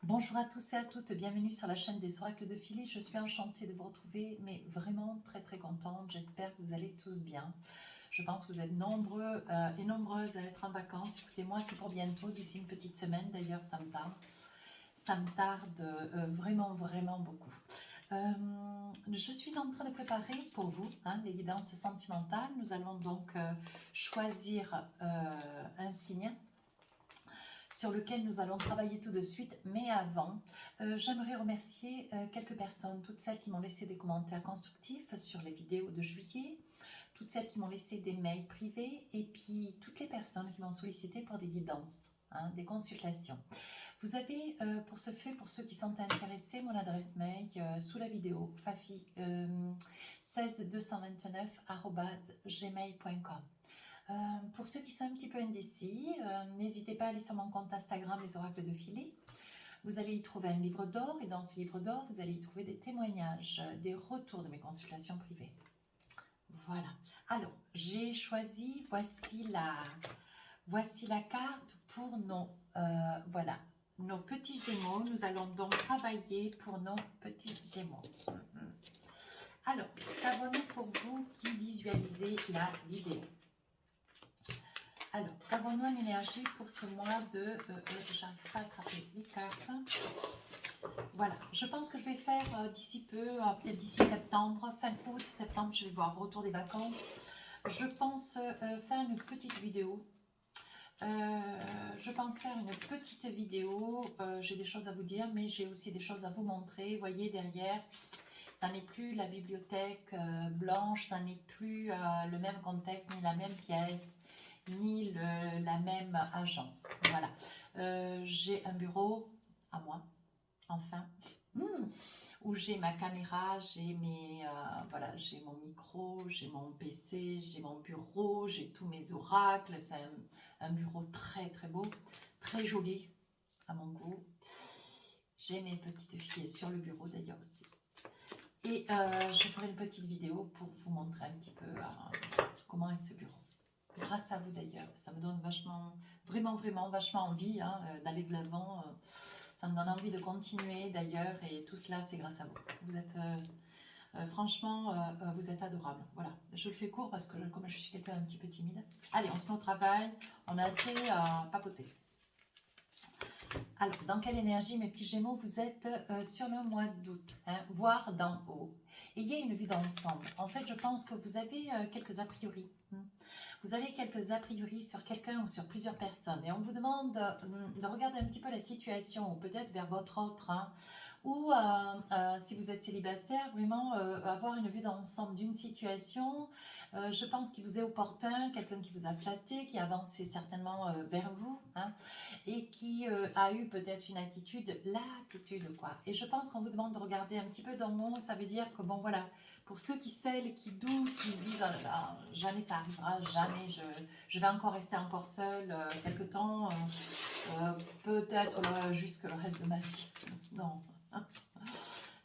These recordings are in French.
Bonjour à tous et à toutes, bienvenue sur la chaîne des oracles de Philly. Je suis enchantée de vous retrouver, mais vraiment très contente. J'espère que vous allez tous bien. Je pense que vous êtes nombreux et nombreuses à être en vacances. Écoutez, moi c'est pour bientôt, d'ici une petite semaine d'ailleurs, ça me tarde. Ça me tarde vraiment beaucoup. Je suis en train de préparer pour vous les guidances sentimentales. Nous allons donc choisir un signe sur lequel nous allons travailler tout de suite. Mais avant, j'aimerais remercier quelques personnes, toutes celles qui m'ont laissé des commentaires constructifs sur les vidéos de juillet, toutes celles qui m'ont laissé des mails privés et puis toutes les personnes qui m'ont sollicité pour des guidances. Des consultations. Vous avez pour ce fait, pour ceux qui sont intéressés, mon adresse mail sous la vidéo fafi 16229@gmail.com. Pour ceux qui sont un petit peu indécis, n'hésitez pas à aller sur mon compte Instagram, les oracles de Philly. Vous allez y trouver un livre d'or et dans ce livre d'or, vous allez y trouver des témoignages, des retours de mes consultations privées. Voilà. Alors, j'ai choisi, voici la carte pour voilà, nos petits gémeaux. Nous allons donc travailler pour nos petits gémeaux. Alors, qu'avons-nous pour vous qui visualisez la vidéo? Alors, qu'avons-nous en énergie pour ce mois de... j'arrive pas à attraper les cartes. Voilà, je pense que je vais faire d'ici peu, peut-être d'ici septembre, fin août, septembre, je vais voir, retour des vacances. Je pense faire une petite vidéo. J'ai des choses à vous dire, mais j'ai aussi des choses à vous montrer. Vous voyez, derrière, ça n'est plus la bibliothèque blanche, ça n'est plus le même contexte, ni la même pièce, ni la même agence. Voilà. J'ai un bureau à moi, enfin, où j'ai ma caméra, j'ai voilà, j'ai mon micro, j'ai mon PC, j'ai mon bureau, j'ai tous mes oracles. C'est un bureau très beau, très joli à mon goût. J'ai mes petites filles sur le bureau d'ailleurs aussi. Et je ferai une petite vidéo pour vous montrer un petit peu comment est ce bureau. Grâce à vous d'ailleurs, ça me donne vraiment vachement envie d'aller de l'avant. Ça me donne envie de continuer d'ailleurs et tout cela c'est grâce à vous. Vous êtes franchement, vous êtes adorables. Voilà, je le fais court parce que comme je suis quelqu'un un petit peu timide. Allez, on se met au travail, on a assez papoté. Alors, dans quelle énergie, mes petits gémeaux, vous êtes sur le mois d'août, voire d'en haut. Et il y a une vue d'ensemble. En fait, je pense que vous avez quelques a priori. Vous avez quelques a priori sur quelqu'un ou sur plusieurs personnes. Et on vous demande de regarder un petit peu la situation, ou peut-être vers votre autre. Ou si vous êtes célibataire, vraiment avoir une vue d'ensemble d'une situation. Je pense qu'il vous est opportun, quelqu'un qui vous a flatté, qui a avancé certainement vers vous. Et qui a eu peut-être une l'attitude quoi. Et je pense qu'on vous demande de regarder un petit peu dans mon, ça veut dire que bon voilà, pour celles qui doutent, qui se disent oh là là, jamais ça arrivera, jamais je vais encore rester encore seule quelque temps, peut-être jusque le reste de ma vie. Non.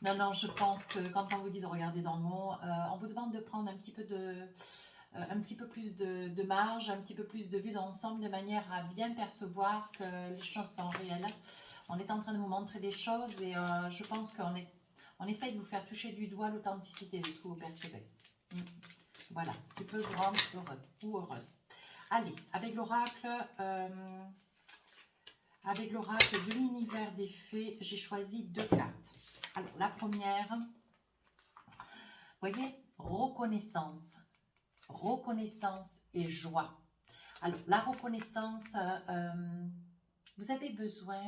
Non, je pense que quand on vous dit de regarder dans le mot, on vous demande de prendre un petit peu plus de marge, un petit peu plus de vue d'ensemble, de manière à bien percevoir que les choses sont réelles. On est en train de vous montrer des choses et je pense qu'on essaye de vous faire toucher du doigt l'authenticité de ce que vous percevez. Voilà, ce qui peut vous rendre heureux ou heureuse. Allez, avec l'oracle de l'univers des fées, j'ai choisi 2 cartes. Alors, la première, vous voyez, reconnaissance et joie. Alors, la reconnaissance, vous avez besoin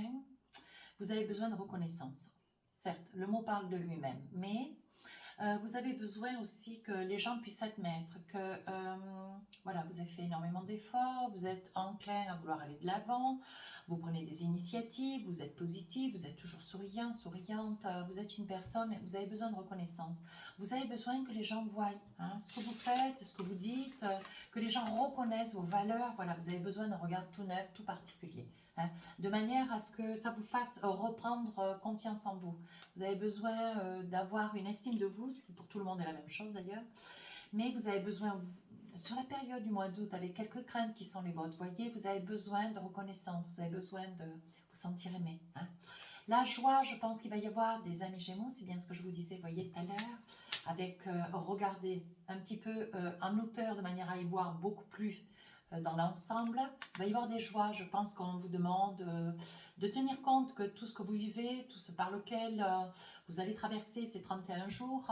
de reconnaissance. Certes, le mot parle de lui-même, mais vous avez besoin aussi que les gens puissent admettre que voilà, vous avez fait énormément d'efforts, vous êtes enclin à vouloir aller de l'avant, vous prenez des initiatives, vous êtes positif, vous êtes toujours souriant, souriante, vous êtes une personne, vous avez besoin de reconnaissance. Vous avez besoin que les gens voient ce que vous faites, ce que vous dites, que les gens reconnaissent vos valeurs. Voilà, vous avez besoin d'un regard tout neuf, tout particulier. De manière à ce que ça vous fasse reprendre confiance en vous. Vous avez besoin d'avoir une estime de vous, ce qui pour tout le monde est la même chose d'ailleurs, mais vous avez besoin, sur la période du mois d'août, avec quelques craintes qui sont les vôtres, voyez, vous avez besoin de reconnaissance, vous avez besoin de vous sentir aimé. La joie, je pense qu'il va y avoir des amis Gémeaux, c'est bien ce que je vous disais, vous voyez tout à l'heure, avec, regardez, un petit peu en hauteur, de manière à y voir beaucoup plus dans l'ensemble. Il va y avoir des joies, je pense qu'on vous demande de tenir compte que tout ce que vous vivez, tout ce par lequel vous allez traverser ces 31 jours,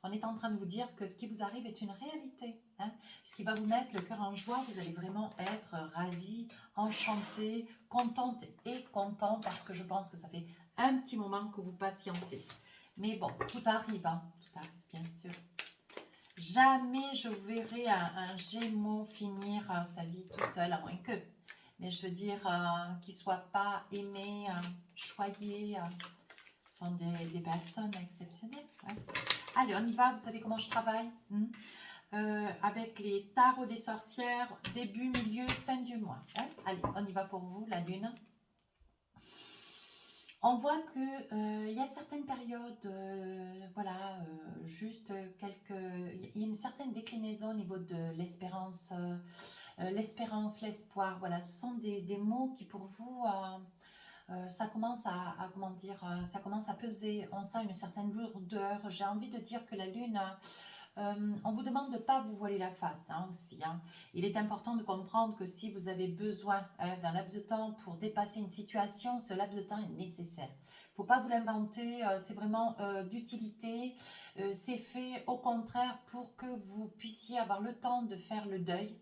on est en train de vous dire que ce qui vous arrive est une réalité. Hein. Ce qui va vous mettre le cœur en joie, vous allez vraiment être ravis, enchantés, contente et content, parce que je pense que ça fait un petit moment que vous patientez. Mais bon, tout arrive, hein, tout arrive, bien sûr. Jamais je verrai un Gémeaux finir sa vie tout seul, à moins que. Mais je veux dire qu'il ne soit pas aimé, choyé. Sont des personnes exceptionnelles. Hein. Allez, on y va. Vous savez comment je travaille avec les tarots des sorcières, début, milieu, fin du mois. Hein. Allez, on y va pour vous, la lune. On voit qu'il y a certaines périodes, voilà, juste quelques... Il y a une certaine déclinaison au niveau de l'espérance, l'espoir, voilà, ce sont des mots qui pour vous, ça commence comment dire, ça commence à peser, on sent une certaine lourdeur. J'ai envie de dire que la lune... on vous demande de ne pas vous voiler la face hein, aussi. Hein. Il est important de comprendre que si vous avez besoin d'un laps de temps pour dépasser une situation, ce laps de temps est nécessaire. Il ne faut pas vous l'inventer, c'est vraiment d'utilité. C'est fait au contraire pour que vous puissiez avoir le temps de faire le deuil,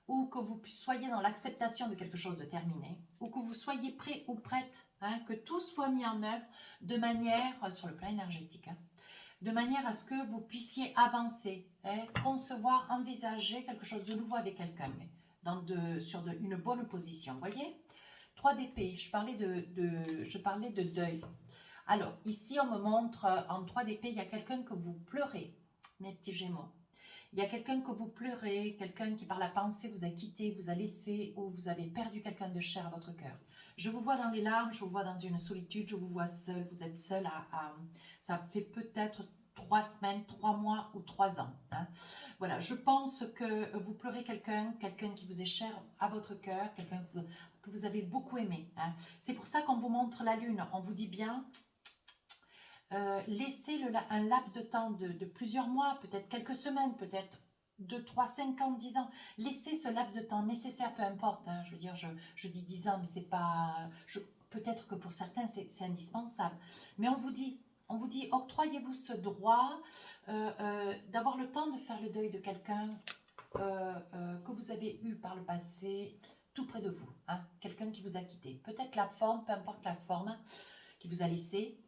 ou que vous soyez dans l'acceptation de quelque chose de terminé, ou que vous soyez prêt ou prête, hein, que tout soit mis en œuvre de manière, sur le plan énergétique, hein, de manière à ce que vous puissiez avancer, hein, concevoir, envisager quelque chose de nouveau avec quelqu'un, sur une bonne position, vous voyez. 3 d'épée, je parlais de deuil. Alors, ici, on me montre, en 3 d'épée, il y a quelqu'un que vous pleurez, mes petits Gémeaux. Il y a quelqu'un que vous pleurez, quelqu'un qui par la pensée vous a quitté, vous a laissé, ou vous avez perdu quelqu'un de cher à votre cœur. Je vous vois dans les larmes, je vous vois dans une solitude, je vous vois seul, vous êtes seul ça fait peut-être 3 semaines, 3 mois ou 3 ans. Hein. Voilà, je pense que vous pleurez quelqu'un qui vous est cher à votre cœur, quelqu'un que vous avez beaucoup aimé. Hein. C'est pour ça qu'on vous montre la lune, on vous dit bien... laissez un laps de temps de plusieurs mois, peut-être quelques semaines, peut-être 2, 3, 5 ans, 10 ans. Laissez ce laps de temps nécessaire, peu importe. Hein, je veux dire, je dis 10 ans, mais c'est pas... peut-être que pour certains, c'est indispensable. Mais on vous dit, octroyez-vous ce droit d'avoir le temps de faire le deuil de quelqu'un que vous avez eu par le passé, tout près de vous. Hein, quelqu'un qui vous a quitté. Peut-être la forme, peu importe la forme, qui vous a laissé,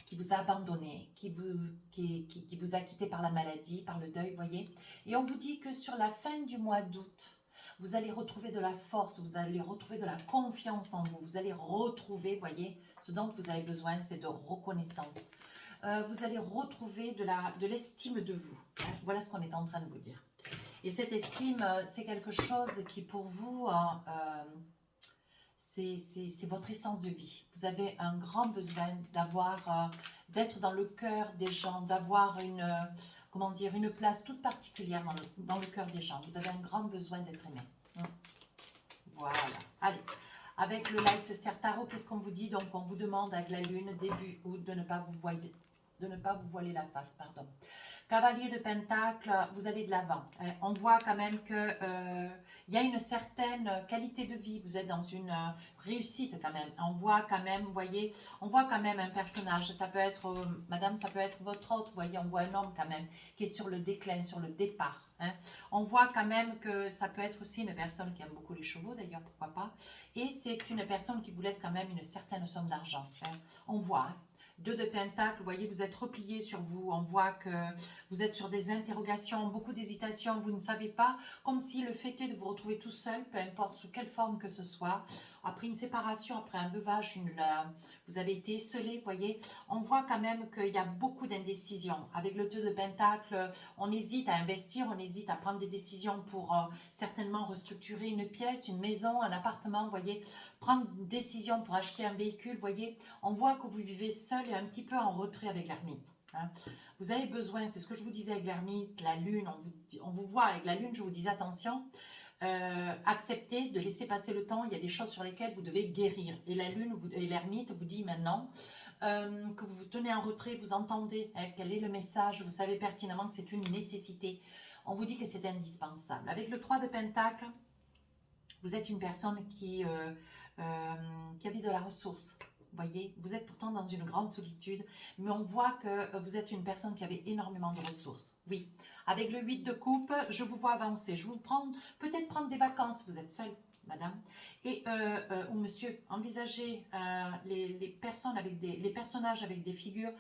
qui vous a abandonné, qui vous a quitté par la maladie, par le deuil, voyez. Et on vous dit que sur la fin du mois d'août, vous allez retrouver de la force, vous allez retrouver de la confiance en vous, vous allez retrouver, voyez, ce dont vous avez besoin, c'est de reconnaissance. Vous allez retrouver de l'estime de vous. Voilà ce qu'on est en train de vous dire. Et cette estime, c'est quelque chose qui pour vous... c'est votre essence de vie. Vous avez un grand besoin d'être dans le cœur des gens, d'avoir une place toute particulière dans le cœur des gens. Vous avez un grand besoin d'être aimé. Voilà. Allez. Avec le Light Tarot, qu'est-ce qu'on vous dit? Donc, on vous demande avec la lune, début août, de ne pas vous voiler la face, pardon. Cavalier de Pentacle, vous allez de l'avant. On voit quand même que il y a une certaine qualité de vie. Vous êtes dans une réussite quand même. On voit quand même, vous voyez, on voit quand même un personnage. Ça peut être, madame, ça peut être votre autre. Vous voyez, on voit un homme quand même qui est sur le déclin, sur le départ. Hein. On voit quand même que ça peut être aussi une personne qui aime beaucoup les chevaux, d'ailleurs, pourquoi pas. Et c'est une personne qui vous laisse quand même une certaine somme d'argent. Hein. On voit, hein. 2 de Pentacle, vous voyez, vous êtes replié sur vous. On voit que vous êtes sur des interrogations, beaucoup d'hésitations. Vous ne savez pas, comme si le fait est de vous retrouver tout seul, peu importe sous quelle forme que ce soit. Après une séparation, après un veuvage, vous avez été esselé, vous voyez. On voit quand même qu'il y a beaucoup d'indécisions. Avec le 2 de Pentacle, on hésite à investir, on hésite à prendre des décisions pour certainement restructurer une pièce, une maison, un appartement, vous voyez. Prendre une décision pour acheter un véhicule, vous voyez. On voit que vous vivez seul et un petit peu en retrait avec l'ermite. Hein. Vous avez besoin, c'est ce que je vous disais avec l'ermite, la lune, on vous voit avec la lune, je vous dis attention, Acceptez de laisser passer le temps. Il y a des choses sur lesquelles vous devez guérir. Et la lune et l'ermite vous dit maintenant que vous vous tenez en retrait, vous entendez quel est le message, vous savez pertinemment que c'est une nécessité. On vous dit que c'est indispensable. Avec le 3 de Pentacle, vous êtes une personne qui a de la ressource. Vous voyez, vous êtes pourtant dans une grande solitude, mais on voit que vous êtes une personne qui avait énormément de ressources. Oui, avec le 8 de coupe, je vous vois avancer. Je vous prends, peut-être prendre des vacances. Vous êtes seule, madame, et ou monsieur. Envisagez les personnes avec les personnages avec des figures.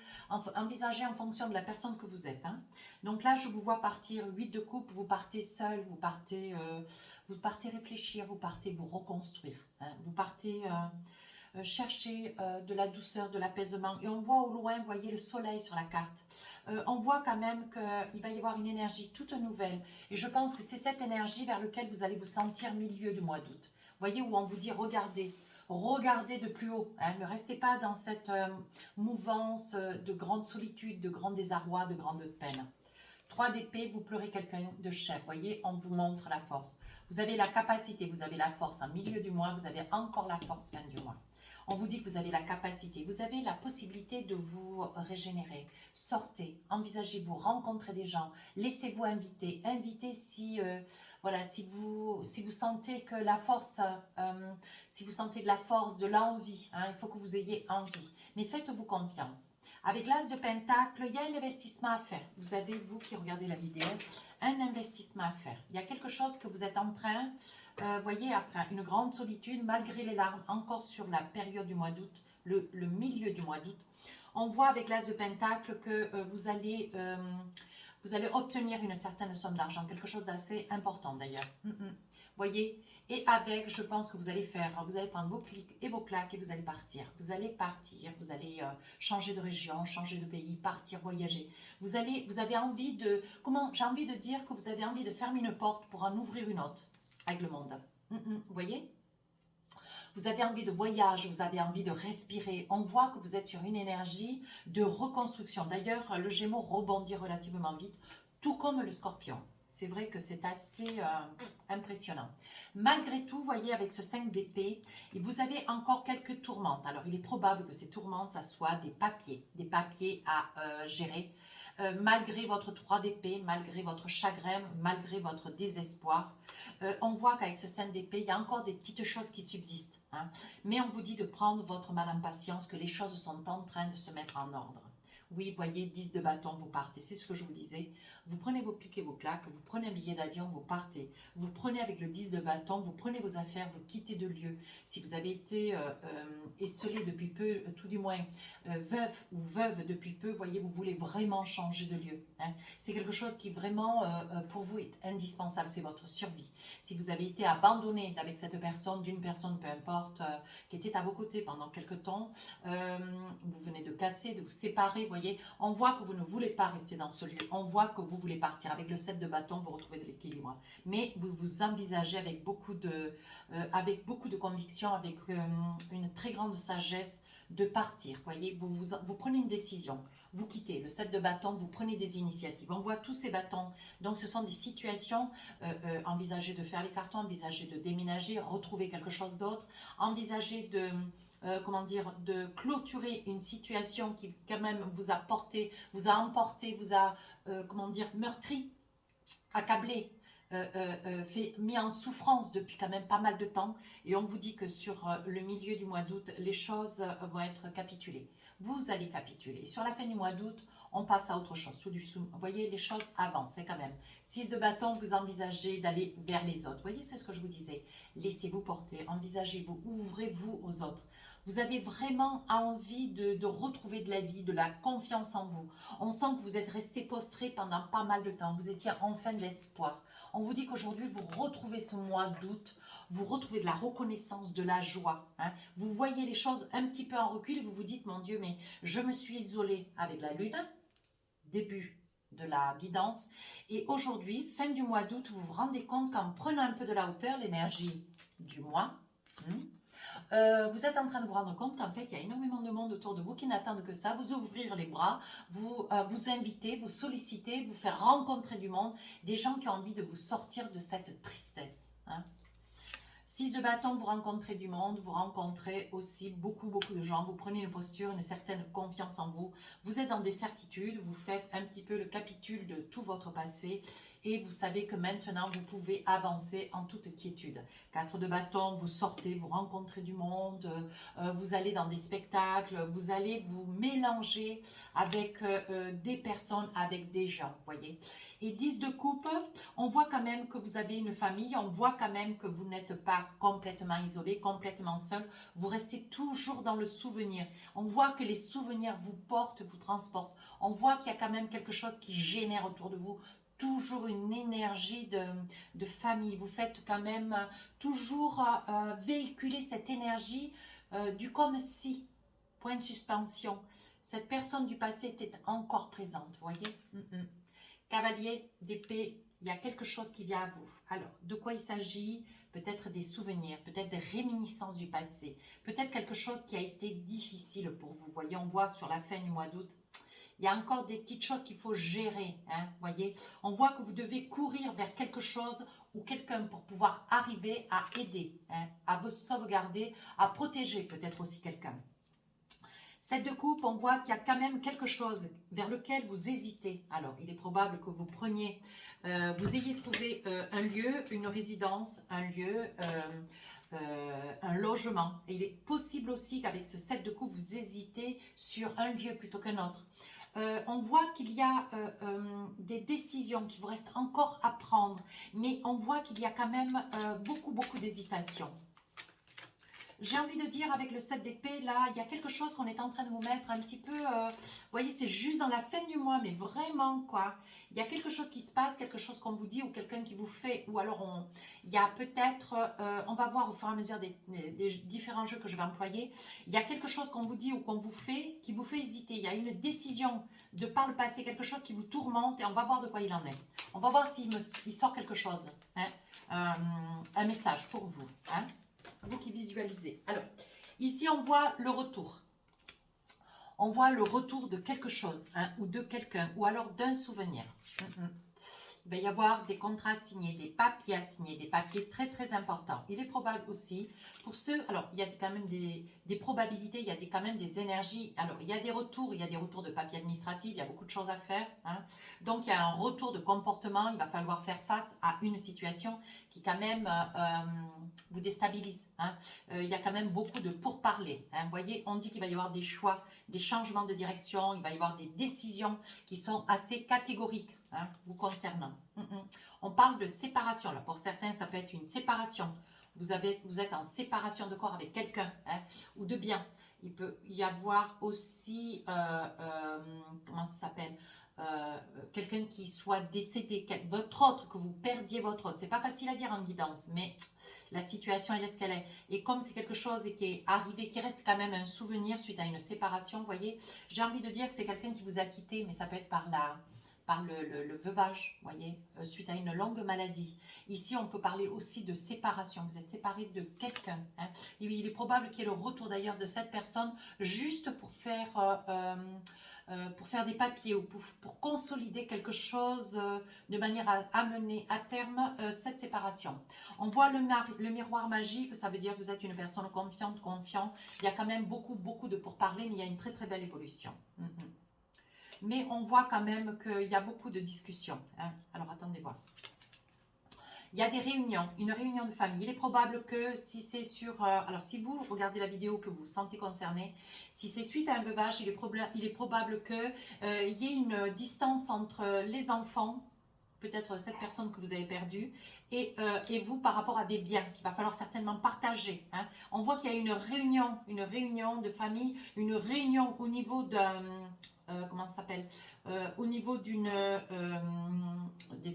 Envisagez en fonction de la personne que vous êtes. Hein. Donc là, je vous vois partir 8 de coupe. Vous partez seul, vous partez réfléchir, vous partez vous reconstruire. Hein. Vous partez chercher de la douceur, de l'apaisement. Et on voit au loin, vous voyez le soleil sur la carte. On voit quand même qu'il va y avoir une énergie toute nouvelle. Et je pense que c'est cette énergie vers laquelle vous allez vous sentir milieu du mois d'août. Vous voyez, où on vous dit regardez. Regardez de plus haut. Hein. Ne restez pas dans cette mouvance de grande solitude, de grand désarroi, de grande peine. 3 d'épée, vous pleurez quelqu'un de cher. Vous voyez, on vous montre la force. Vous avez la capacité, vous avez la force en milieu du mois, vous avez encore la force fin du mois. On vous dit que vous avez la capacité, vous avez la possibilité de vous régénérer. Sortez, envisagez-vous, rencontrez des gens, laissez-vous inviter. Invitez si, voilà, si vous sentez que la force, si vous sentez de la force, de l'envie, hein, il faut que vous ayez envie. Mais faites-vous confiance. Avec l'As de Pentacle, il y a un investissement à faire. Vous avez, vous qui regardez la vidéo, un investissement à faire. Il y a quelque chose que vous êtes en train, voyez, après une grande solitude, malgré les larmes, encore sur la période du mois d'août, le milieu du mois d'août. On voit avec l'As de Pentacle que vous allez obtenir une certaine somme d'argent, quelque chose d'assez important d'ailleurs. Voyez, et avec, je pense que vous allez prendre vos clics et vos claques et vous allez partir. Vous allez partir, vous allez changer de région, changer de pays, partir, voyager. Vous avez envie de, j'ai envie de dire que vous avez envie de fermer une porte pour en ouvrir une autre avec le monde. Vous voyez? Vous avez envie de voyage, vous avez envie de respirer. On voit que vous êtes sur une énergie de reconstruction. D'ailleurs, le Gémeaux rebondit relativement vite, tout comme le Scorpion. C'est vrai que c'est assez impressionnant. Malgré tout, vous voyez, avec ce 5 d'épée, vous avez encore quelques tourmentes. Alors, il est probable que ces tourmentes, ça soit des papiers à gérer. Malgré votre 3 d'épée, malgré votre chagrin, malgré votre désespoir, on voit qu'avec ce 5 d'épée, il y a encore des petites choses qui subsistent. Hein. Mais on vous dit de prendre votre mal en patience, que les choses sont en train de se mettre en ordre. Oui, voyez, 10 de bâton, vous partez. C'est ce que je vous disais. Vous prenez vos clics et vos claques, vous prenez un billet d'avion, vous partez. Vous prenez avec le 10 de bâton, vous prenez vos affaires, vous quittez de lieu. Si vous avez été esselé depuis peu, tout du moins veuf ou veuve depuis peu, voyez, vous voulez vraiment changer de lieu. Hein. C'est quelque chose qui vraiment, pour vous, est indispensable. C'est votre survie. Si vous avez été abandonné avec cette personne, d'une personne, peu importe, qui était à vos côtés pendant quelque temps, vous venez de casser, de vous séparer, voyez, on voit que vous ne voulez pas rester dans ce lieu, on voit que vous voulez partir. Avec le 7 de bâton, vous retrouvez de l'équilibre, mais vous vous envisagez avec beaucoup de conviction, avec une très grande sagesse de partir, voyez, vous prenez une décision, vous quittez. Le 7 de bâton, vous prenez des initiatives, on voit tous ces bâtons, donc ce sont des situations, envisagez de faire les cartons, envisagez de déménager, retrouver quelque chose d'autre, envisagez de de clôturer une situation qui quand même vous a porté, vous a emporté, vous a, meurtri, accablé, mis en souffrance depuis quand même pas mal de temps. Et on vous dit que sur le milieu du mois d'août, les choses vont être capitulées. Vous allez capituler. Et sur la fin du mois d'août, on passe à autre chose. Vous voyez, les choses avancent quand même. 6 de bâton, vous envisagez d'aller vers les autres. Vous voyez, c'est ce que je vous disais. Laissez-vous porter, envisagez-vous, ouvrez-vous aux autres. Vous avez vraiment envie de retrouver de la vie, de la confiance en vous. On sent que vous êtes resté postré pendant pas mal de temps. Vous étiez en fin d'espoir. On vous dit qu'aujourd'hui, vous retrouvez ce mois d'août, vous retrouvez de la reconnaissance, de la joie. Hein. Vous voyez les choses un petit peu en recul et vous vous dites, mon Dieu, mais je me suis isolée avec la lune, début de la guidance. Et aujourd'hui, fin du mois d'août, vous vous rendez compte qu'en prenant un peu de la hauteur, l'énergie du mois, vous êtes en train de vous rendre compte qu'en fait, il y a énormément de monde autour de vous qui n'attendent que ça, vous ouvrir les bras, vous inviter, vous solliciter, vous faire rencontrer du monde, des gens qui ont envie de vous sortir de cette tristesse. hein. 6 de bâton, vous rencontrez du monde, vous rencontrez aussi beaucoup de gens, vous prenez une posture, une certaine confiance en vous, vous êtes dans des certitudes, vous faites un petit peu le capitule de tout votre passé et vous savez que maintenant vous pouvez avancer en toute quiétude. 4 de bâton, vous sortez, vous rencontrez du monde, vous allez dans des spectacles, vous allez vous mélanger avec des personnes, avec des gens, voyez. Et 10 de coupe, on voit quand même que vous avez une famille, on voit quand même que vous n'êtes pas complètement isolé, complètement seul, vous restez toujours dans le souvenir. On voit que les souvenirs vous portent, vous transportent. On voit qu'il y a quand même quelque chose qui génère autour de vous, toujours une énergie de famille. Vous faites quand même toujours véhiculer cette énergie du comme si, point de suspension. Cette personne du passé était encore présente, vous voyez. Cavalier d'épée, il y a quelque chose qui vient à vous. Alors, de quoi il s'agit? Peut-être des souvenirs, peut-être des réminiscences du passé, peut-être quelque chose qui a été difficile pour vous. Voyez, on voit sur la fin du mois d'août, il y a encore des petites choses qu'il faut gérer. Hein, voyez, on voit que vous devez courir vers quelque chose ou quelqu'un pour pouvoir arriver à aider, hein, à vous sauvegarder, à protéger peut-être aussi quelqu'un. 7 de coupe, on voit qu'il y a quand même quelque chose vers lequel vous hésitez. Alors, il est probable que vous preniez, vous ayez trouvé un lieu, une résidence, un lieu, un logement. Et il est possible aussi qu'avec ce 7 de coupe, vous hésitez sur un lieu plutôt qu'un autre. On voit qu'il y a des décisions qui vous restent encore à prendre, mais on voit qu'il y a quand même beaucoup d'hésitation. J'ai envie de dire avec le 7 d'épée, là, il y a quelque chose qu'on est en train de vous mettre un petit peu, vous voyez, c'est juste dans la fin du mois, mais vraiment, quoi. Il y a quelque chose qui se passe, quelque chose qu'on vous dit, ou quelqu'un qui vous fait, ou alors il y a peut-être, on va voir au fur et à mesure des différents jeux que je vais employer, il y a quelque chose qu'on vous dit ou qu'on vous fait, qui vous fait hésiter. Il y a une décision de par le passé, quelque chose qui vous tourmente, et on va voir de quoi il en est. On va voir s'il sort quelque chose, hein, un message pour vous, hein. Vous qui visualisez. Alors, ici, on voit le retour. On voit le retour de quelque chose, hein, ou de quelqu'un, ou alors d'un souvenir. Il va y avoir des contrats signés, des papiers à signer, des papiers très importants. Il est probable aussi, pour ceux, alors il y a quand même des probabilités, il y a quand même des énergies. Alors il y a des retours de papiers administratifs, il y a beaucoup de choses à faire. Hein. Donc il y a un retour de comportement, il va falloir faire face à une situation qui quand même vous déstabilise. Hein. Il y a quand même beaucoup de pourparlers. Hein. Vous voyez, on dit qu'il va y avoir des choix, des changements de direction, il va y avoir des décisions qui sont assez catégoriques. Hein, vous concernant. On parle de séparation. Là, pour certains, ça peut être une séparation. Vous êtes en séparation de corps avec quelqu'un, hein, ou de biens. Il peut y avoir aussi, comment ça s'appelle, quelqu'un qui soit décédé, votre autre, que vous perdiez votre autre. C'est pas facile à dire en guidance, mais la situation elle est ce qu'elle est. Et comme c'est quelque chose qui est arrivé, qui reste quand même un souvenir suite à une séparation, vous voyez, j'ai envie de dire que c'est quelqu'un qui vous a quitté, mais ça peut être par le veuvage, voyez, suite à une longue maladie. Ici, on peut parler aussi de séparation. Vous êtes séparé de quelqu'un. Hein. Il est probable qu'il y ait le retour d'ailleurs de cette personne juste pour faire des papiers ou pour consolider quelque chose de manière à amener à terme cette séparation. On voit le miroir magique, ça veut dire que vous êtes une personne confiante, confiant. Il y a quand même beaucoup de pourparlers, mais il y a une très belle évolution. Mais on voit quand même qu'il y a beaucoup de discussions. Hein. Alors, attendez voir. Il y a des réunions, une réunion de famille. Il est probable que si c'est sur... alors, si vous regardez la vidéo, que vous vous sentez concerné, si c'est suite à un veuvage, il est probable qu'il y ait une distance entre les enfants, peut-être cette personne que vous avez perdue, et vous par rapport à des biens qu'il va falloir certainement partager. Hein. On voit qu'il y a une réunion de famille, une réunion au niveau d'un... comment ça s'appelle, au niveau des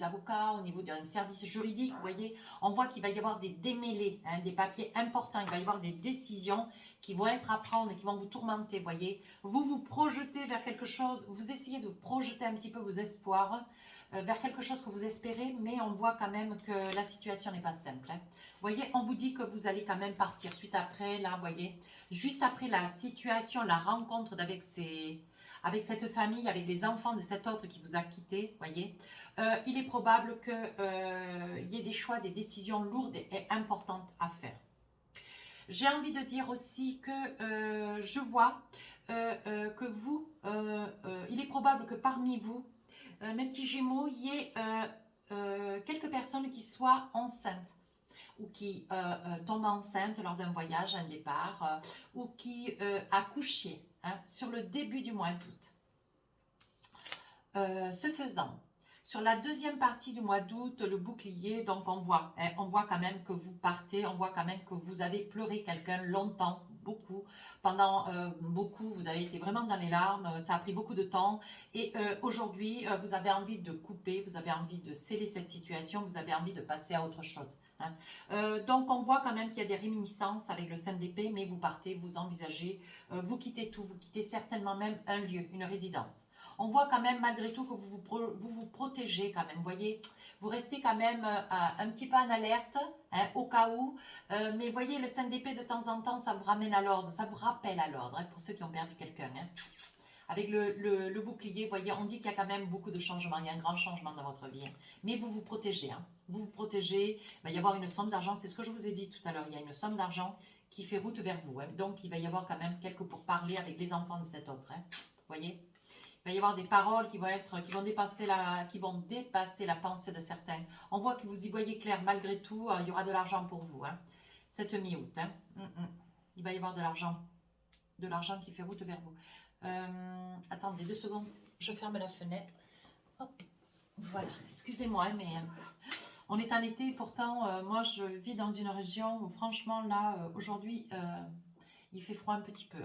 avocats, au niveau d'un service juridique, vous voyez, on voit qu'il va y avoir des démêlés, hein, des papiers importants, il va y avoir des décisions qui vont être à prendre et qui vont vous tourmenter, vous voyez. Vous vous projetez vers quelque chose, vous essayez de projeter un petit peu vos espoirs vers quelque chose que vous espérez, mais on voit quand même que la situation n'est pas simple. Hein. Vous voyez, on vous dit que vous allez quand même partir suite après, là, vous voyez, juste après la situation, la rencontre avec ces... avec cette famille, avec les enfants de cet autre qui vous a quitté, voyez, il est probable qu'il y ait des choix, des décisions lourdes et importantes à faire. J'ai envie de dire aussi que je vois que vous, il est probable que parmi vous, mes petits Gémeaux, il y ait quelques personnes qui soient enceintes ou qui tombent enceintes lors d'un voyage, un départ, ou qui accouchaient sur le début du mois d'août. Ce faisant, sur la deuxième partie du mois d'août, le bouclier, donc on voit quand même que vous partez, on voit quand même que vous avez pleuré quelqu'un longtemps, beaucoup, pendant beaucoup, vous avez été vraiment dans les larmes, ça a pris beaucoup de temps, et aujourd'hui, vous avez envie de couper, vous avez envie de sceller cette situation, vous avez envie de passer à autre chose. Donc on voit quand même qu'il y a des réminiscences avec le 5 d'épée, mais vous partez, vous envisagez, vous quittez tout, vous quittez certainement même un lieu, une résidence. On voit quand même malgré tout que vous protégez quand même, vous voyez, vous restez quand même un petit peu en alerte au cas où, mais voyez le 5 d'épée de temps en temps ça vous ramène à l'ordre, ça vous rappelle à l'ordre pour ceux qui ont perdu quelqu'un. Avec le bouclier, voyez, on dit qu'il y a quand même beaucoup de changements, il y a un grand changement dans votre vie, mais vous vous protégez, vous vous protégez, il va y avoir une somme d'argent, c'est ce que je vous ai dit tout à l'heure, il y a une somme d'argent qui fait route vers vous, donc il va y avoir quand même quelques pourparlers avec les enfants de cet autre, voyez. Il va y avoir des paroles qui vont dépasser la pensée de certains. On voit que vous y voyez clair, malgré tout, il y aura de l'argent pour vous, cette mi-août. Il va y avoir de l'argent qui fait route vers vous. Attendez 2 secondes, je ferme la fenêtre. Hop. Voilà, excusez-moi, mais on est en été, pourtant, moi je vis dans une région où franchement, là, aujourd'hui, il fait froid un petit peu.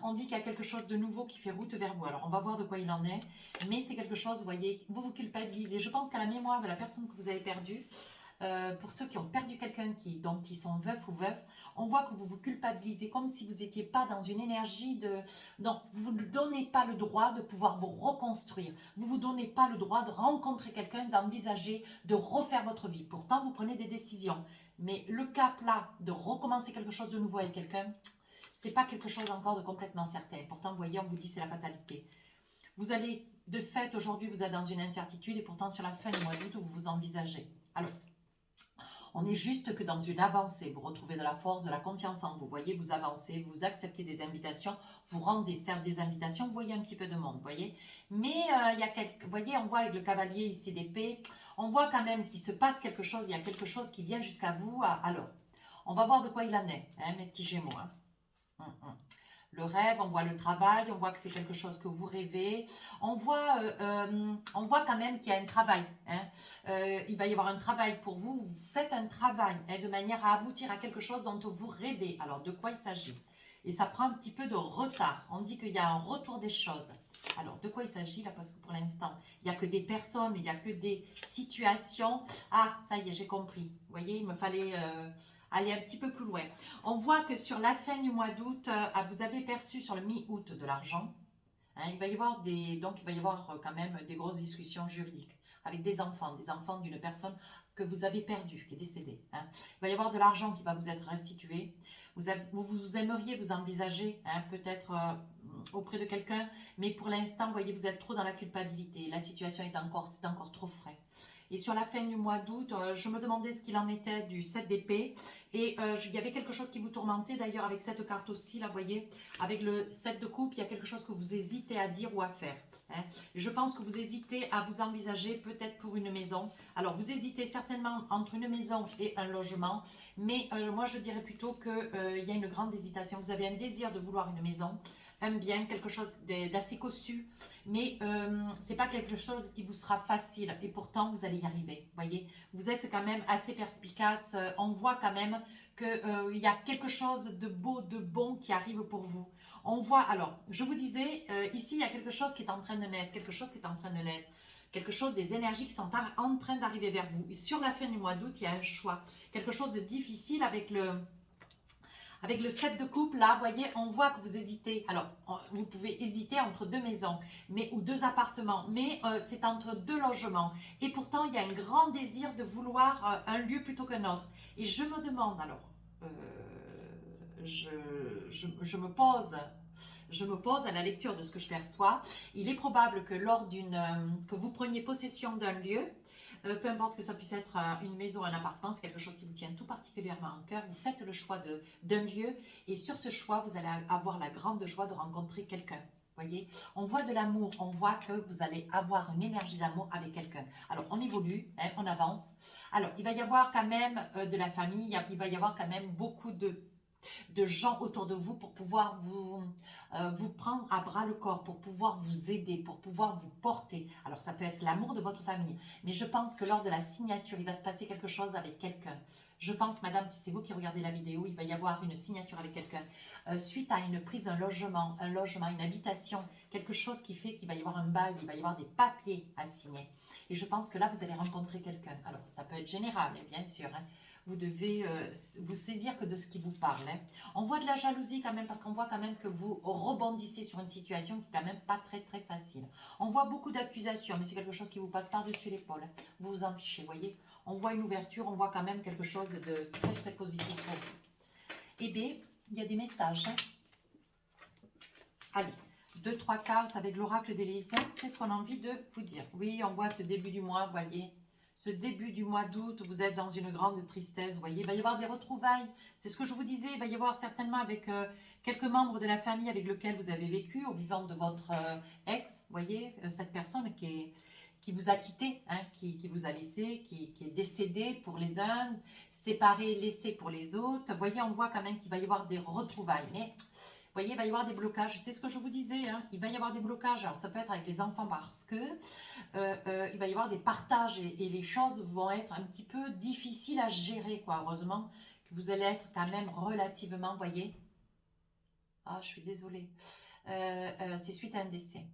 On dit qu'il y a quelque chose de nouveau qui fait route vers vous. Alors, on va voir de quoi il en est. Mais c'est quelque chose, vous voyez, vous vous culpabilisez. Je pense qu'à la mémoire de la personne que vous avez perdue, pour ceux qui ont perdu quelqu'un dont ils sont veufs ou veuves, on voit que vous vous culpabilisez comme si vous n'étiez pas dans une énergie de... Non, vous ne donnez pas le droit de pouvoir vous reconstruire. Vous ne vous donnez pas le droit de rencontrer quelqu'un, d'envisager, de refaire votre vie. Pourtant, vous prenez des décisions. Mais le cap là, de recommencer quelque chose de nouveau avec quelqu'un, c'est pas quelque chose encore de complètement certain. Pourtant, vous voyez, on vous dit c'est la fatalité. Vous allez, de fait, aujourd'hui, vous êtes dans une incertitude et pourtant, sur la fin du mois d'août, vous vous envisagez. Alors, on est juste que dans une avancée. Vous retrouvez de la force, de la confiance en vous. Vous voyez, vous avancez, vous acceptez des invitations, vous rendez certes des invitations, vous voyez un petit peu de monde, vous voyez. Mais il y a vous voyez, on voit avec le cavalier ici d'épée, on voit quand même qu'il se passe quelque chose, il y a quelque chose qui vient jusqu'à vous. Alors, on va voir de quoi il en est, mes petits Gémeaux. Le rêve, on voit le travail, on voit que c'est quelque chose que vous rêvez, on voit quand même qu'il y a un travail, il va y avoir un travail pour vous, vous faites un travail de manière à aboutir à quelque chose dont vous rêvez. Alors de quoi il s'agit? Et ça prend un petit peu de retard, on dit qu'il y a un retour des choses. Alors de quoi il s'agit là? Parce que pour l'instant, il n'y a que des personnes, il n'y a que des situations. Ah, ça y est, j'ai compris, vous voyez, il me fallait... aller un petit peu plus loin. On voit que sur la fin du mois d'août, vous avez perçu sur le mi-août de l'argent. Il va y avoir quand même des grosses discussions juridiques avec des enfants d'une personne que vous avez perdue, qui est décédée. Il va y avoir de l'argent qui va vous être restitué. Vous aimeriez vous envisager peut-être auprès de quelqu'un, mais pour l'instant, vous voyez, vous êtes trop dans la culpabilité. La situation c'est encore trop frais. Et sur la fin du mois d'août, je me demandais ce qu'il en était du 7 d'épée. Et il y avait quelque chose qui vous tourmentait d'ailleurs avec cette carte aussi, là, vous voyez. Avec le 7 de coupe, il y a quelque chose que vous hésitez à dire ou à faire. Je pense que vous hésitez à vous envisager peut-être pour une maison. Alors, vous hésitez certainement entre une maison et un logement. Mais moi, je dirais plutôt qu'il y a une grande hésitation. Vous avez un désir de vouloir une maison, un bien, quelque chose d'assez cossu, mais c'est pas quelque chose qui vous sera facile et pourtant vous allez y arriver. Voyez, vous êtes quand même assez perspicace. On voit quand même qu'il y a quelque chose de beau, de bon qui arrive pour vous. On voit, alors, je vous disais, ici il y a quelque chose qui est en train de naître, quelque chose des énergies qui sont en train d'arriver vers vous. Et sur la fin du mois d'août, il y a un choix, quelque chose de difficile avec le 7 de coupe, là, vous voyez, on voit que vous hésitez. Alors, vous pouvez hésiter entre 2 maisons ou 2 appartements, mais c'est entre 2 logements. Et pourtant, il y a un grand désir de vouloir un lieu plutôt qu'un autre. Et je me demande, alors, je me pose. Je me pose à la lecture de ce que je perçois. Il est probable que que vous preniez possession d'un lieu, peu importe que ça puisse être une maison, un appartement, c'est quelque chose qui vous tient tout particulièrement en cœur. Vous faites le choix d'un lieu et sur ce choix, vous allez avoir la grande joie de rencontrer quelqu'un. Voyez, on voit de l'amour, on voit que vous allez avoir une énergie d'amour avec quelqu'un. Alors, on évolue, hein, on avance. Alors, il va y avoir quand même de la famille, il va y avoir quand même beaucoup de gens autour de vous pour pouvoir vous prendre à bras le corps, pour pouvoir vous aider, pour pouvoir vous porter. Alors ça peut être l'amour de votre famille, mais je pense que lors de la signature, il va se passer quelque chose avec quelqu'un. Je pense, madame, si c'est vous qui regardez la vidéo, il va y avoir une signature avec quelqu'un. Suite à une prise d'un logement, une habitation, quelque chose qui fait qu'il va y avoir un bail, il va y avoir des papiers à signer. Et je pense que là, vous allez rencontrer quelqu'un. Alors, ça peut être général, bien sûr, hein. Vous devez vous saisir que de ce qui vous parle. Hein. On voit de la jalousie quand même, parce qu'on voit quand même que vous rebondissez sur une situation qui est quand même pas très très facile. On voit beaucoup d'accusations, mais c'est quelque chose qui vous passe par-dessus l'épaule. Vous vous en fichez, voyez. On voit une ouverture, on voit quand même quelque chose de très très positif pour vous. Eh bien, il y a des messages. Hein. Allez, 2-3 cartes avec l'oracle d'Élise. Qu'est-ce qu'on a envie de vous dire? Oui, on voit ce début du mois, voyez. Ce début du mois d'août, vous êtes dans une grande tristesse, vous voyez, il va y avoir des retrouvailles. C'est ce que je vous disais, il va y avoir certainement avec quelques membres de la famille avec lesquels vous avez vécu, au vivant de votre ex, vous voyez, cette personne qui vous a quitté, hein, qui vous a laissé, qui est décédée pour les uns, séparé, laissé pour les autres. Vous voyez, on voit quand même qu'il va y avoir des retrouvailles, mais... Vous voyez, il va y avoir des blocages. C'est ce que je vous disais. Hein. Il va y avoir des blocages. Alors, ça peut être avec les enfants parce que il va y avoir des partages et les choses vont être un petit peu difficiles à gérer. Quoi. Heureusement que vous allez être quand même relativement, vous voyez. Ah, je suis désolée. C'est suite à un décès.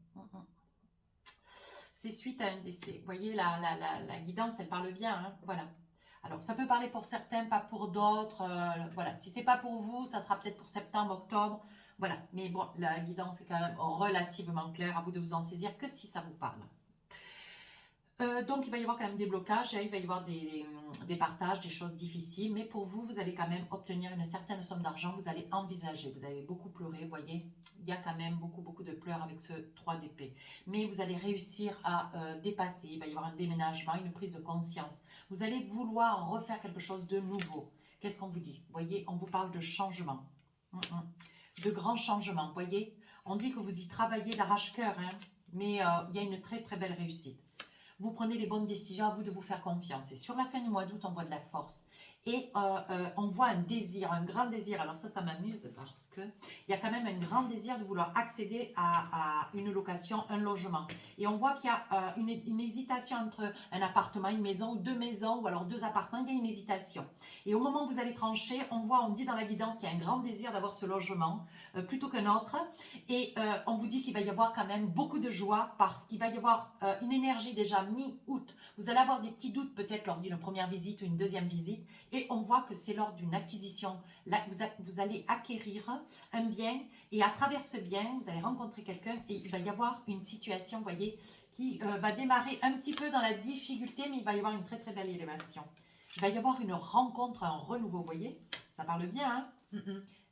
C'est suite à un décès. Vous voyez, la guidance, elle parle bien. Hein. Voilà. Alors, ça peut parler pour certains, pas pour d'autres. Voilà. Si c'est pas pour vous, ça sera peut-être pour septembre, octobre. Voilà, mais bon, la guidance est quand même relativement claire, à vous de vous en saisir que si ça vous parle. Donc, il va y avoir quand même des blocages, il va y avoir des partages, des choses difficiles, mais pour vous, vous allez quand même obtenir une certaine somme d'argent, vous allez envisager, vous avez beaucoup pleuré, vous voyez, il y a quand même beaucoup de pleurs avec ce 3 d'épée, mais vous allez réussir à dépasser, il va y avoir un déménagement, une prise de conscience, vous allez vouloir refaire quelque chose de nouveau. Qu'est-ce qu'on vous dit? Vous voyez, on vous parle de changement, de grands changements, vous voyez, on dit que vous y travaillez d'arrache-cœur, hein, mais il y a une très très belle réussite. Vous prenez les bonnes décisions, à vous de vous faire confiance. Et sur la fin du mois d'août, on voit de la force. Et on voit un désir, un grand désir. Alors ça m'amuse parce que il y a quand même un grand désir de vouloir accéder à une location, un logement. Et on voit qu'il y a une hésitation entre un appartement, une maison, ou 2 maisons, ou alors 2 appartements. Il y a une hésitation. Et au moment où vous allez trancher, on dit dans la guidance qu'il y a un grand désir d'avoir ce logement plutôt qu'un autre. Et on vous dit qu'il va y avoir quand même beaucoup de joie parce qu'il va y avoir une énergie déjà mi-août. Vous allez avoir des petits doutes peut-être lors d'une première visite ou une deuxième visite. Et on voit que c'est lors d'une acquisition. Là, vous allez acquérir un bien et à travers ce bien, vous allez rencontrer quelqu'un et il va y avoir une situation, vous voyez, qui va démarrer un petit peu dans la difficulté, mais il va y avoir une très très belle élévation. Il va y avoir une rencontre, un renouveau, vous voyez. Ça parle bien, hein.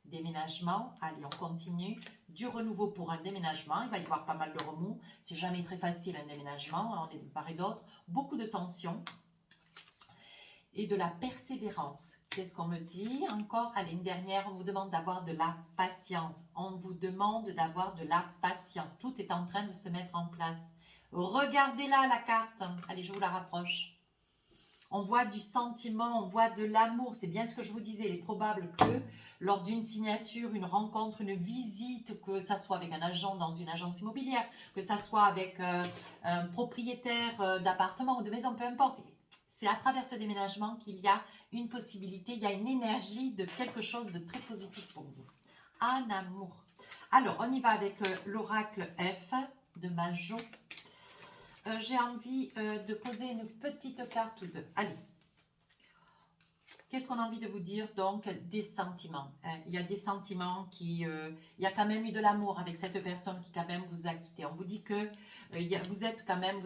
Déménagement, allez, on continue. Du renouveau pour un déménagement, il va y avoir pas mal de remous. C'est jamais très facile un déménagement, on est de part et d'autre. Beaucoup de tension et de la persévérance. Qu'est-ce qu'on me dit encore? Allez, une dernière, on vous demande d'avoir de la patience. On vous demande d'avoir de la patience. Tout est en train de se mettre en place. Regardez là la carte. Allez, je vous la rapproche. On voit du sentiment, on voit de l'amour. C'est bien ce que je vous disais. Il est probable que lors d'une signature, une rencontre, une visite, que ça soit avec un agent dans une agence immobilière, que ça soit avec un propriétaire d'appartement ou de maison, peu importe. C'est à travers ce déménagement qu'il y a une possibilité, il y a une énergie de quelque chose de très positif pour vous. Un amour. Alors, on y va avec l'oracle F de Majo. J'ai envie de poser une petite carte ou deux. Allez. Qu'est-ce qu'on a envie de vous dire? Donc, des sentiments. Hein. Il y a des sentiments qui... il y a quand même eu de l'amour avec cette personne qui quand même vous a quitté. On vous dit que vous êtes quand même...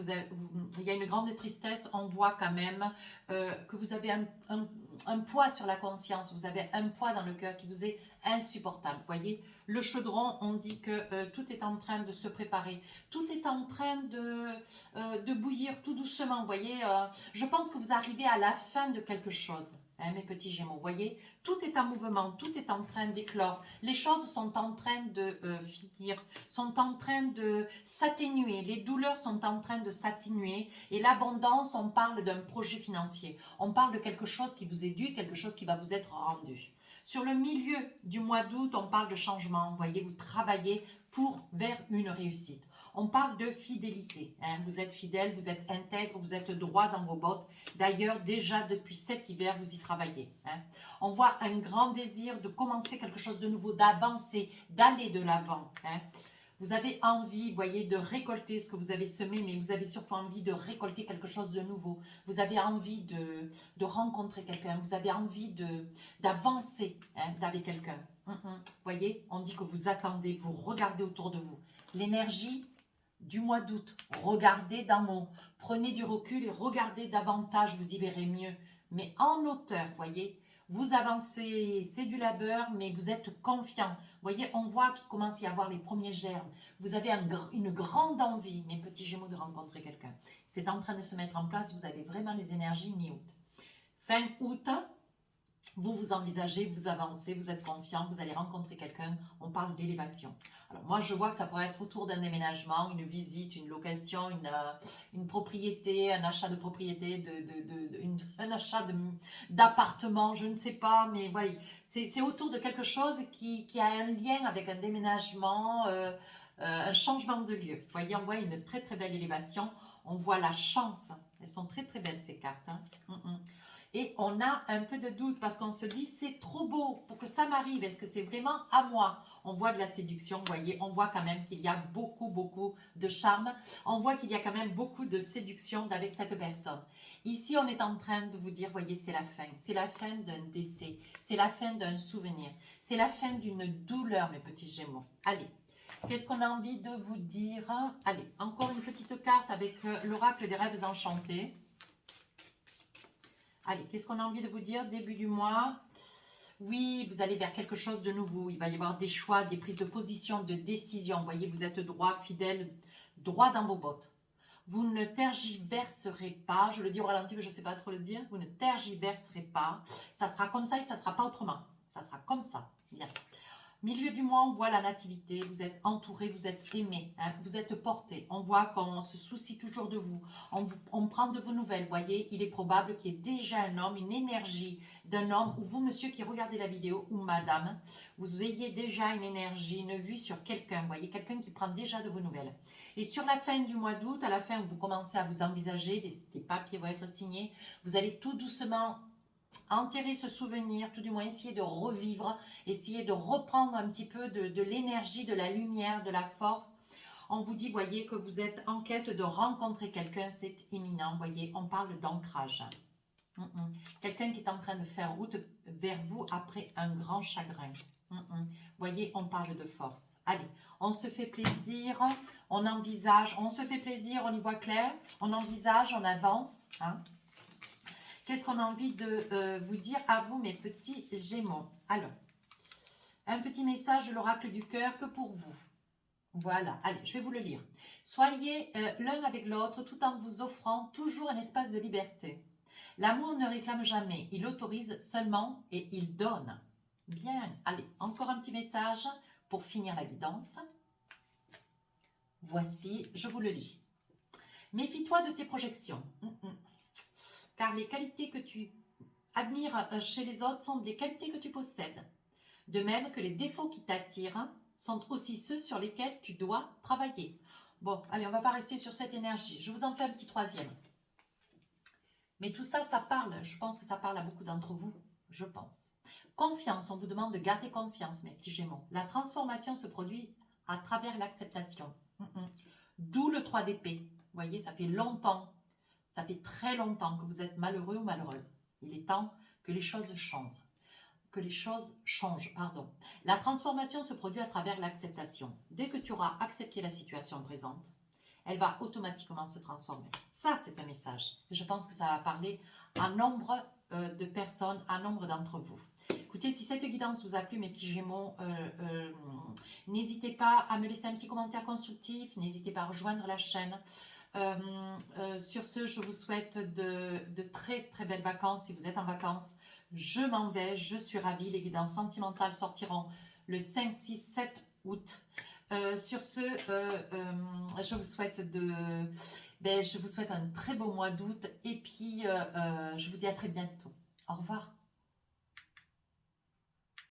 il y a une grande tristesse. On voit quand même que vous avez un poids sur la conscience. Vous avez un poids dans le cœur qui vous est insupportable. Vous voyez, le chaudron, on dit que tout est en train de se préparer. Tout est en train de bouillir tout doucement. Vous voyez, je pense que vous arrivez à la fin de quelque chose. Hein, mes petits Gémeaux, vous voyez, tout est en mouvement, tout est en train d'éclore. Les choses sont en train de finir, sont en train de s'atténuer. Les douleurs sont en train de s'atténuer. Et l'abondance, on parle d'un projet financier. On parle de quelque chose qui vous est dû, quelque chose qui va vous être rendu. Sur le milieu du mois d'août, on parle de changement. Vous voyez, vous travaillez vers une réussite. On parle de fidélité. Hein. Vous êtes fidèle, vous êtes intègre, vous êtes droit dans vos bottes. D'ailleurs, déjà depuis cet hiver, vous y travaillez. Hein. On voit un grand désir de commencer quelque chose de nouveau, d'avancer, d'aller de l'avant. Hein. Vous avez envie, vous voyez, de récolter ce que vous avez semé, mais vous avez surtout envie de récolter quelque chose de nouveau. Vous avez envie de rencontrer quelqu'un. Vous avez envie d'avancer avec quelqu'un. Vous voyez, on dit que vous attendez, vous regardez autour de vous. L'énergie du mois d'août, regardez d'en haut. Prenez du recul et regardez davantage, vous y verrez mieux. Mais en hauteur, vous voyez, vous avancez, c'est du labeur, mais vous êtes confiant. Vous voyez, on voit qu'il commence à y avoir les premiers germes. Vous avez une grande envie, mes petits Gémeaux, de rencontrer quelqu'un. C'est en train de se mettre en place, vous avez vraiment les énergies mi-août. Fin août, vous envisagez, vous avancez, vous êtes confiant, vous allez rencontrer quelqu'un, on parle d'élévation. Alors moi je vois que ça pourrait être autour d'un déménagement, une visite, une location, une propriété, un achat de propriété, un achat d'appartement, je ne sais pas, mais voilà, c'est autour de quelque chose qui a un lien avec un déménagement, un changement de lieu. Vous voyez, on voit une très très belle élévation, on voit la chance, elles sont très très belles ces cartes. Hein. Et on a un peu de doute parce qu'on se dit c'est trop beau pour que ça m'arrive. Est-ce que c'est vraiment à moi? On voit de la séduction, vous voyez. On voit quand même qu'il y a beaucoup de charme. On voit qu'il y a quand même beaucoup de séduction avec cette personne. Ici, on est en train de vous dire, voyez, c'est la fin. C'est la fin d'un décès. C'est la fin d'un souvenir. C'est la fin d'une douleur, mes petits Gémeaux. Allez. Qu'est-ce qu'on a envie de vous dire? Allez, encore une petite carte avec l'oracle des rêves enchantés. Allez, qu'est-ce qu'on a envie de vous dire? Début du mois, oui, vous allez vers quelque chose de nouveau. Il va y avoir des choix, des prises de position, de décision. Vous voyez, vous êtes droit, fidèle, droit dans vos bottes. Vous ne tergiverserez pas. Je le dis au ralenti, mais je ne sais pas trop le dire. Vous ne tergiverserez pas. Ça sera comme ça et ça ne sera pas autrement. Ça sera comme ça. Bien. Milieu du mois, on voit la nativité, vous êtes entouré, vous êtes aimé, hein, vous êtes porté. On voit qu'on se soucie toujours de vous. On prend de vos nouvelles. Vous voyez, il est probable qu'il y ait déjà un homme, une énergie d'un homme, ou vous, monsieur qui regardez la vidéo, ou madame, vous ayez déjà une énergie, une vue sur quelqu'un. Vous voyez, quelqu'un qui prend déjà de vos nouvelles. Et sur la fin du mois d'août, à la fin où vous commencez à vous envisager, des papiers vont être signés, vous allez tout doucement enterrer ce souvenir, tout du moins essayer de revivre, essayer de reprendre un petit peu de l'énergie, de la lumière, de la force. On vous dit, voyez, que vous êtes en quête de rencontrer quelqu'un, c'est imminent, voyez, on parle d'ancrage. Quelqu'un qui est en train de faire route vers vous après un grand chagrin. Voyez, on parle de force. Allez, on se fait plaisir, on envisage, on se fait plaisir, on y voit clair, on envisage, on avance, hein. Qu'est-ce qu'on a envie de vous dire à vous, mes petits Gémeaux? Alors, un petit message de l'oracle du cœur que pour vous. Voilà, allez, je vais vous le lire. Soyez l'un avec l'autre tout en vous offrant toujours un espace de liberté. L'amour ne réclame jamais, il autorise seulement et il donne. Bien, allez, encore un petit message pour finir la guidance. Voici, je vous le lis. Méfie-toi de tes projections. Car les qualités que tu admires chez les autres sont des qualités que tu possèdes. De même que les défauts qui t'attirent sont aussi ceux sur lesquels tu dois travailler. Bon, allez, on ne va pas rester sur cette énergie. Je vous en fais un petit troisième. Mais tout ça, ça parle. Je pense que ça parle à beaucoup d'entre vous. Je pense. Confiance, on vous demande de garder confiance, mes petits Gémeaux. La transformation se produit à travers l'acceptation. D'où le 3 d'épée. Vous voyez, ça fait longtemps. Ça fait très longtemps que vous êtes malheureux ou malheureuse. Il est temps que les choses changent. Que les choses changent, pardon. La transformation se produit à travers l'acceptation. Dès que tu auras accepté la situation présente, elle va automatiquement se transformer. Ça, c'est un message. Je pense que ça va parler à nombre de personnes, à nombre d'entre vous. Écoutez, si cette guidance vous a plu, mes petits Gémeaux, n'hésitez pas à me laisser un petit commentaire constructif, n'hésitez pas à rejoindre la chaîne. Sur ce, je vous souhaite de très très belles vacances. Si vous êtes en vacances, je m'en vais, je suis ravie. Les guidances sentimentales sortiront le 5, 6, 7 août. Sur ce, je vous souhaite je vous souhaite un très beau mois d'août et puis je vous dis à très bientôt. Au revoir.